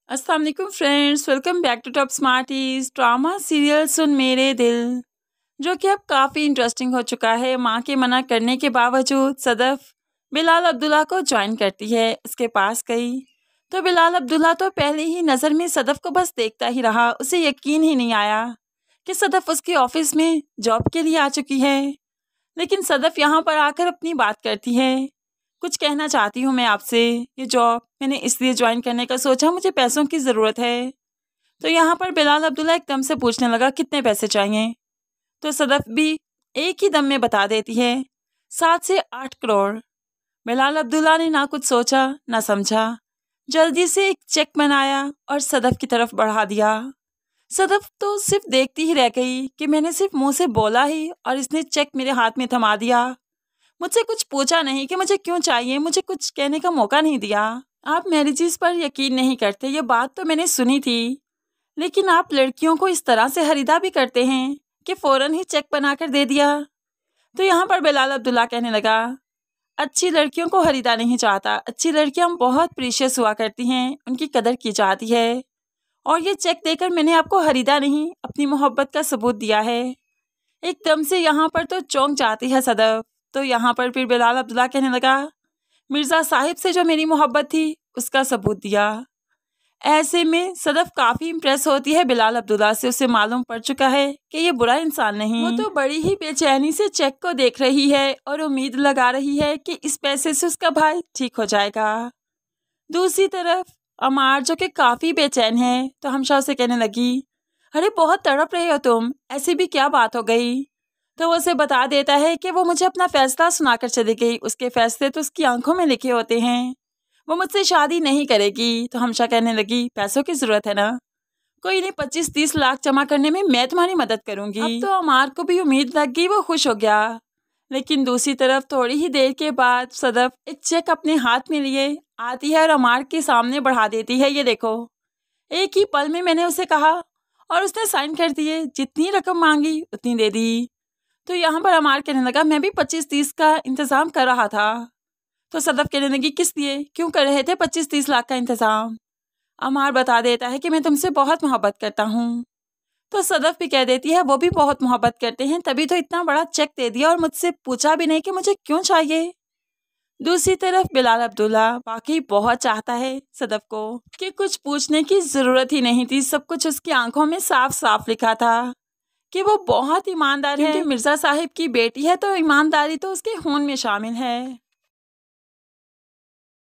अस्सलाम वालेकुम friends, welcome back to Top Smarties. Drama serial Sun Mere Dil जो कि अब काफ़ी इंटरेस्टिंग हो चुका है। माँ के मना करने के बावजूद सदफ बिलाल अब्दुल्ला को ज्वाइन करती है। उसके पास गई तो बिलाल अब्दुल्ला तो पहले ही नज़र में सदफ को बस देखता ही रहा। उसे यकीन ही नहीं आया कि सदफ उसके ऑफिस में जॉब के लिए आ चुकी है। लेकिन सदफ यहाँ पर आकर अपनी बात करती है। कुछ कहना चाहती हूँ मैं आपसे, ये जॉब मैंने इसलिए ज्वाइन करने का सोचा, मुझे पैसों की ज़रूरत है। तो यहाँ पर बिलाल अब्दुल्ला एकदम से पूछने लगा कितने पैसे चाहिए। तो सदफ भी एक ही दम में बता देती है 7 से 8 करोड़। बिलाल अब्दुल्ला ने ना कुछ सोचा ना समझा, जल्दी से एक चेक बनाया और सदफ की तरफ बढ़ा दिया। सदफ तो सिर्फ देखती ही रह गई कि मैंने सिर्फ मुंह से बोला ही और इसने चेक मेरे हाथ में थमा दिया। मुझसे कुछ पूछा नहीं कि मुझे क्यों चाहिए, मुझे कुछ कहने का मौका नहीं दिया। आप मेरी चीज़ पर यकीन नहीं करते, ये बात तो मैंने सुनी थी, लेकिन आप लड़कियों को इस तरह से खरीदा भी करते हैं कि फ़ौरन ही चेक बनाकर दे दिया। तो यहाँ पर बिलाल अब्दुल्ला कहने लगा, अच्छी लड़कियों को खरीदा नहीं चाहता। अच्छी लड़कियाँ बहुत प्रीशियस हुआ करती हैं, उनकी कदर की जाती है। और ये चेक देकर मैंने आपको खरीदा नहीं, अपनी मोहब्बत का सबूत दिया है। एकदम से यहाँ पर तो चौंक जाती है सदफ। तो यहाँ पर फिर बिलाल अब्दुल्ला कहने लगा, मिर्ज़ा साहिब से जो मेरी मोहब्बत थी उसका सबूत दिया। ऐसे में सदफ काफ़ी इम्प्रेस होती है बिलाल अब्दुल्ला से। उसे मालूम पड़ चुका है कि ये बुरा इंसान नहीं। वो तो बड़ी ही बेचैनी से चेक को देख रही है और उम्मीद लगा रही है कि इस पैसे से उसका भाई ठीक हो जाएगा। दूसरी तरफ अमार जो कि काफ़ी बेचैन है, तो हमशा उसे कहने लगी, अरे बहुत तड़प रहे हो तुम, ऐसी भी क्या बात हो गई। तो वो उसे बता देता है कि वो मुझे अपना फैसला सुनाकर चली गई। उसके फैसले तो उसकी आंखों में लिखे होते हैं, वो मुझसे शादी नहीं करेगी। तो हमशा कहने लगी, पैसों की ज़रूरत है ना, कोई नहीं, 25-30 लाख जमा करने में मैं तुम्हारी मदद करूंगी। अब तो अमार को भी उम्मीद लग गई, वो खुश हो गया। लेकिन दूसरी तरफ थोड़ी ही देर के बाद सदफ एक चेक अपने हाथ में लिए आती है और अमार के सामने बढ़ा देती है। ये देखो, एक ही पल में मैंने उसे कहा और उसने साइन कर दिए, जितनी रकम मांगी उतनी दे दी। तो यहाँ पर अमार कहने लगा, मैं भी 25-30 का इंतज़ाम कर रहा था। तो सदफ कहने लगी, किस लिए, क्यों कर रहे थे 25-30 लाख का इंतज़ाम। अमार बता देता है कि मैं तुमसे बहुत मोहब्बत करता हूँ। तो सदफ भी कह देती है वो भी बहुत मोहब्बत करते हैं, तभी तो इतना बड़ा चेक दे दिया और मुझसे पूछा भी नहीं कि मुझे क्यों चाहिए। दूसरी तरफ बिलाल अब्दुल्ला वाकई बहुत चाहता है सदफ को कि कुछ पूछने की ज़रूरत ही नहीं थी। सब कुछ उसकी आंखों में साफ साफ लिखा था कि वो बहुत ईमानदार है। मिर्ज़ा साहिब की बेटी है तो ईमानदारी तो उसके खून में शामिल है।